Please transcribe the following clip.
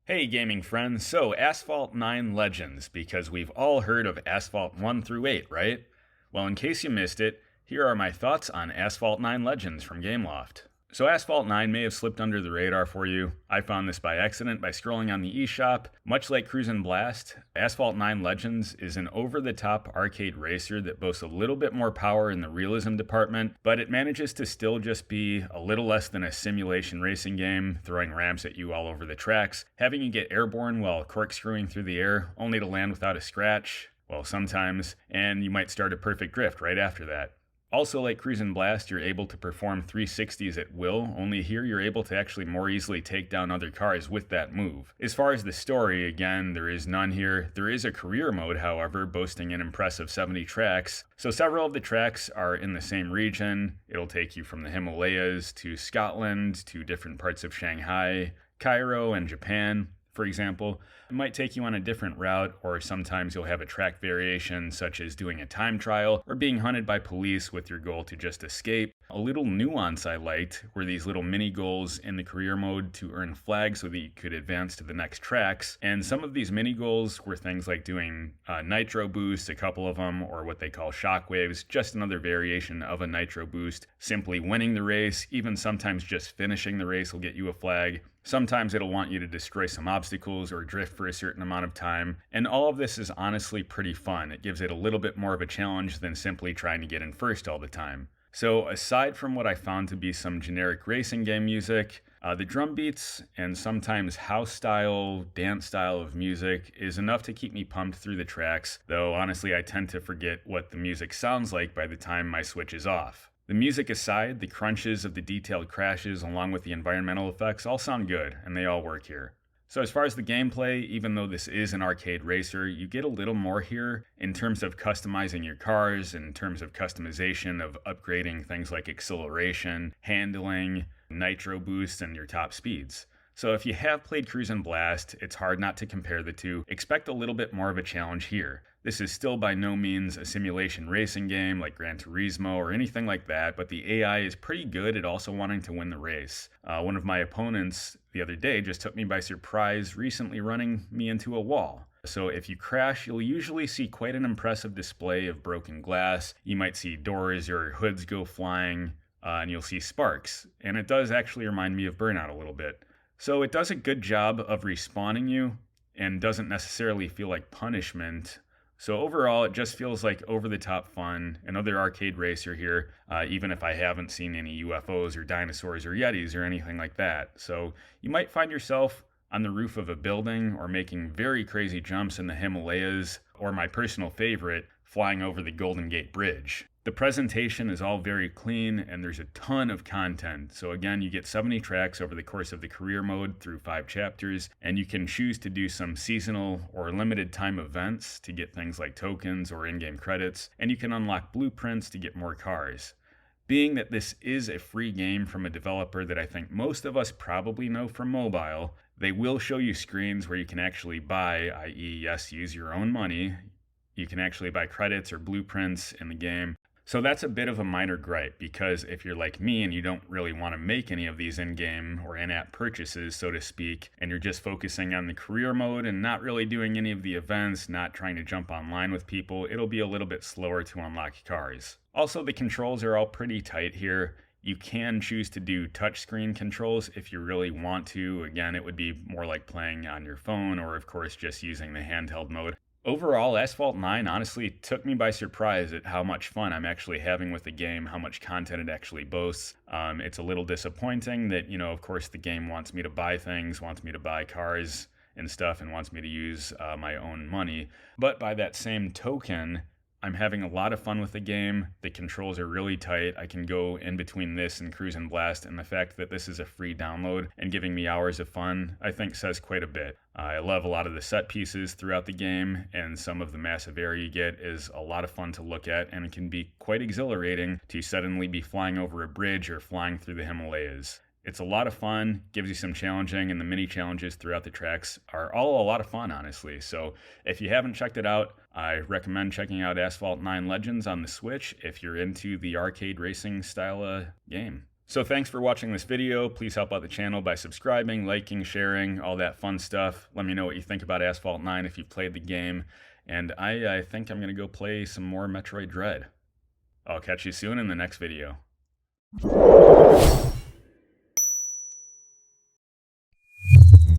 Hey gaming friends, so Asphalt 9 Legends, because we've all heard of Asphalt 1 through 8, right? Well, in case you missed it, here are my thoughts on Asphalt 9 Legends from Gameloft. So Asphalt 9 may have slipped under the radar for you. I found this by accident by scrolling on the eShop. Much like Cruisin' Blast, Asphalt 9 Legends is an over-the-top arcade racer that boasts a little bit more power in the realism department, but it manages to still just be a little less than a simulation racing game, throwing ramps at you all over the tracks, having you get airborne while corkscrewing through the air, only to land without a scratch, well, sometimes, and you might start a perfect drift right after that. Also, like Cruisin' Blast, you're able to perform 360s at will, only here you're able to actually more easily take down other cars with that move. As far as the story, again, there is none here. There is a career mode, however, boasting an impressive 70 tracks. So several of the tracks are in the same region. It'll take you from the Himalayas to Scotland to different parts of Shanghai, Cairo, and Japan. For example, it might take you on a different route, or sometimes you'll have a track variation such as doing a time trial or being hunted by police with your goal to just escape. A little nuance I liked were these little mini goals in the career mode to earn flags so that you could advance to the next tracks, and some of these mini goals were things like doing nitro boost, a couple of them, or what they call shockwaves, just another variation of a nitro boost. Simply winning the race, even sometimes just finishing the race will get you a flag. Sometimes it'll want you to destroy some obstacles or drift for a certain amount of time, and all of this is honestly pretty fun. It gives it a little bit more of a challenge than simply trying to get in first all the time. So aside from what I found to be some generic racing game music, the drum beats and sometimes house style, dance style of music is enough to keep me pumped through the tracks, though honestly I tend to forget what the music sounds like by the time my switch is off. The music aside, the crunches of the detailed crashes along with the environmental effects all sound good, and they all work here. So as far as the gameplay, even though this is an arcade racer, you get a little more here in terms of customizing your cars, in terms of customization of upgrading things like acceleration, handling, nitro boost, and your top speeds. So if you have played Cruisin' Blast, it's hard not to compare the two. Expect a little bit more of a challenge here. This is still by no means a simulation racing game like Gran Turismo or anything like that, but the AI is pretty good at also wanting to win the race. One of my opponents the other day just took me by surprise, recently running me into a wall. So if you crash, you'll usually see quite an impressive display of broken glass. You might see doors or hoods go flying, and you'll see sparks. And it does actually remind me of Burnout a little bit. So it does a good job of respawning you and doesn't necessarily feel like punishment. So overall, it just feels like over-the-top fun, another arcade racer here, even if I haven't seen any UFOs or dinosaurs or Yetis or anything like that. So you might find yourself on the roof of a building or making very crazy jumps in the Himalayas, or my personal favorite, flying over the Golden Gate Bridge. The presentation is all very clean and there's a ton of content. So again, you get 70 tracks over the course of the career mode through 5 chapters, and you can choose to do some seasonal or limited time events to get things like tokens or in-game credits, and you can unlock blueprints to get more cars. Being that this is a free game from a developer that I think most of us probably know from mobile, they will show you screens where you can actually buy, i.e. yes, use your own money. You can actually buy credits or blueprints in the game. So that's a bit of a minor gripe, because if you're like me and you don't really want to make any of these in-game or in-app purchases, so to speak, and you're just focusing on the career mode and not really doing any of the events, not trying to jump online with people, it'll be a little bit slower to unlock cars. Also, the controls are all pretty tight here. You can choose to do touchscreen controls if you really want to. Again, it would be more like playing on your phone or, of course, just using the handheld mode. Overall, Asphalt 9 honestly took me by surprise at how much fun I'm actually having with the game, how much content it actually boasts. It's a little disappointing that, of course, the game wants me to buy things, wants me to buy cars and stuff, and wants me to use my own money. But by that same token, I'm having a lot of fun with the game. The controls are really tight. I can go in between this and Cruisin' Blast, and the fact that this is a free download and giving me hours of fun, I think says quite a bit. I love a lot of the set pieces throughout the game, and some of the massive area you get is a lot of fun to look at, and it can be quite exhilarating to suddenly be flying over a bridge or flying through the Himalayas. It's a lot of fun, gives you some challenging, and the mini challenges throughout the tracks are all a lot of fun, honestly. So if you haven't checked it out, I recommend checking out Asphalt 9 Legends on the Switch if you're into the arcade racing style game. So thanks for watching this video. Please help out the channel by subscribing, liking, sharing, all that fun stuff. Let me know what you think about Asphalt 9 if you've played the game. And I think I'm going to go play some more Metroid Dread. I'll catch you soon in the next video.